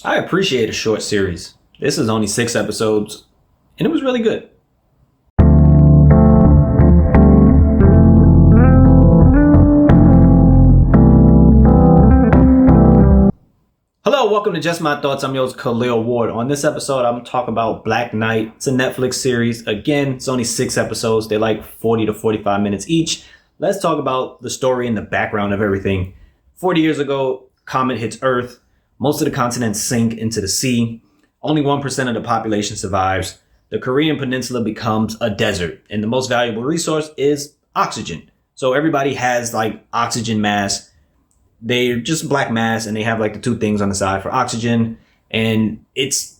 I appreciate a short series. This is only 6 episodes, and it was really good. Hello, welcome to Just My Thoughts. I'm your host, Khaleel Ward. On this episode, I'm talking about Black Knight. It's a Netflix series. Again, it's only 6 episodes. They're like 40 to 45 minutes each. Let's talk about the story and the background of everything. 40 years ago, comet hits Earth. Most of the continents sink into the sea. Only 1% of the population survives. The Korean peninsula becomes a desert, and the most valuable resource is oxygen. So everybody has like oxygen masks. They're just black masks, and they have like the 2 things on the side for oxygen, and it's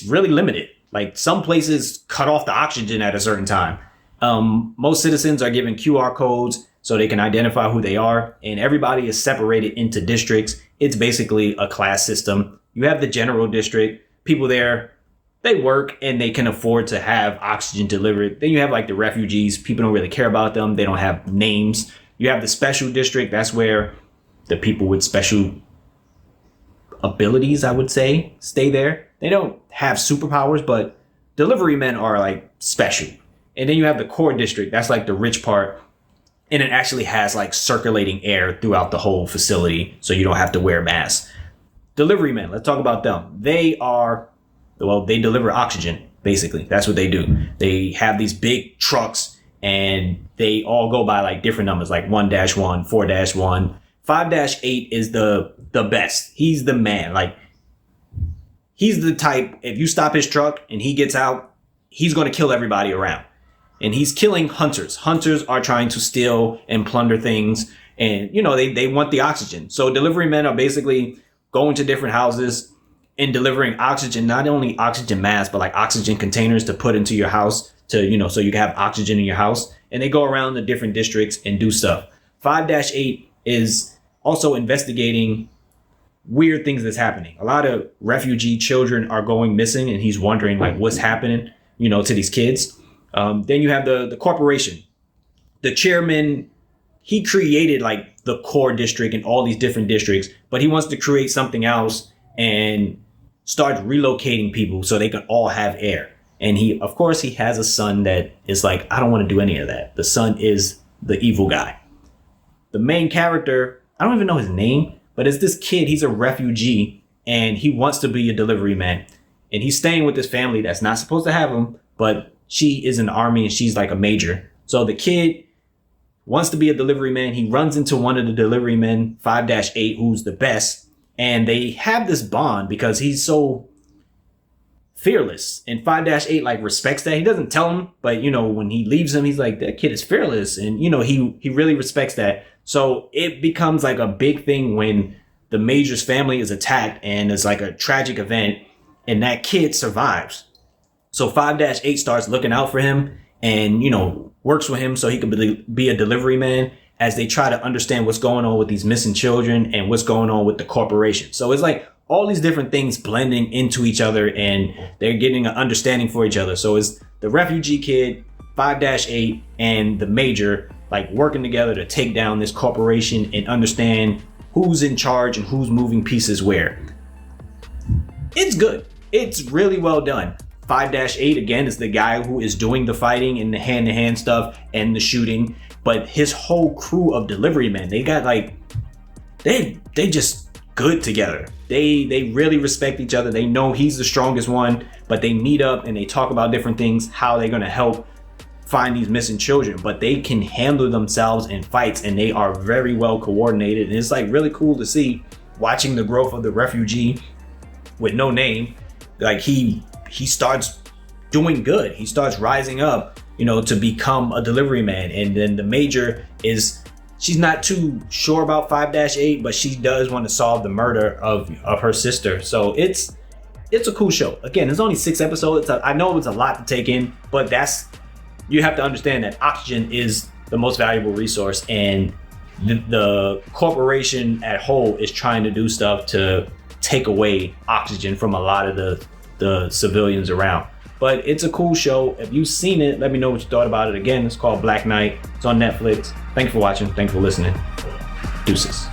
really limited. Like some places cut off the oxygen at a certain time. Most citizens are given QR codes so they can identify who they are, and everybody is separated into districts. It's basically a class system. You have the general district. People there, they work and they can afford to have oxygen delivered. Then you have like the refugees. People don't really care about them. They don't have names. You have the special district. That's where the people with special abilities, I would say, stay there. They don't have superpowers, but deliverymen are like special. And then you have the core district. That's like the rich part. And it actually has like circulating air throughout the whole facility, so you don't have to wear masks. Deliverymen, let's talk about them. They deliver oxygen, basically. That's what they do. They have these big trucks, and they all go by like different numbers, like 1-1, 4-1. 5-8 is the best. He's the man. Like, he's the type, if you stop his truck and he gets out, he's going to kill everybody around. And he's killing hunters. Hunters are trying to steal and plunder things. And, you know, they want the oxygen. So deliverymen are basically going to different houses and delivering oxygen, not only oxygen masks, but like oxygen containers to put into your house to, you know, so you can have oxygen in your house. And they go around the different districts and do stuff. 5-8 is also investigating weird things that's happening. A lot of refugee children are going missing, and he's wondering like what's happening, you know, to these kids. Then you have the corporation. The chairman, he created like the core district and all these different districts, but he wants to create something else and start relocating people so they can all have air. And he, of course, he has a son that is like, I don't want to do any of that. The son is the evil guy. The main character, I don't even know his name, but it's this kid. He's a refugee, and he wants to be a delivery man. And he's staying with this family that's not supposed to have him, but she is in the army and she's like a major. So the kid wants to be a delivery man. He runs into one of the delivery men, 5-8, who's the best. And they have this bond because he's so fearless. And 5-8 like respects that. He doesn't tell him, but you know, when he leaves him, he's like, that kid is fearless. And you know, he really respects that. So it becomes like a big thing when the major's family is attacked and it's like a tragic event, and that kid survives. So 5-8 starts looking out for him and, you know, works with him so he can be a delivery man as they try to understand what's going on with these missing children and what's going on with the corporation. So it's like all these different things blending into each other, and they're getting an understanding for each other. So it's the refugee kid, 5-8, and the major like working together to take down this corporation and understand who's in charge and who's moving pieces where. It's good. It's really well done. 5-8, again, is the guy who is doing the fighting and the hand-to-hand stuff and the shooting. But his whole crew of delivery men, they got like, they just good together. They really respect each other. They know he's the strongest one, but they meet up and they talk about different things, how they're going to help find these missing children. But they can handle themselves in fights, and they are very well coordinated. And it's like really cool to see watching the growth of the refugee with no name. Like he starts doing good. He starts rising up, you know, to become a delivery man. And then the major is, she's not too sure about 5-8, but she does want to solve the murder of her sister. So it's a cool show. Again, it's only 6 episodes. I know it's a lot to take in, but you have to understand that oxygen is the most valuable resource, and the corporation at whole is trying to do stuff to take away oxygen from a lot of the civilians around. But it's a cool show. If you've seen it, let me know what you thought about it. Again, it's called Black Knight. It's on Netflix. Thanks for watching. Thanks for listening. Deuces.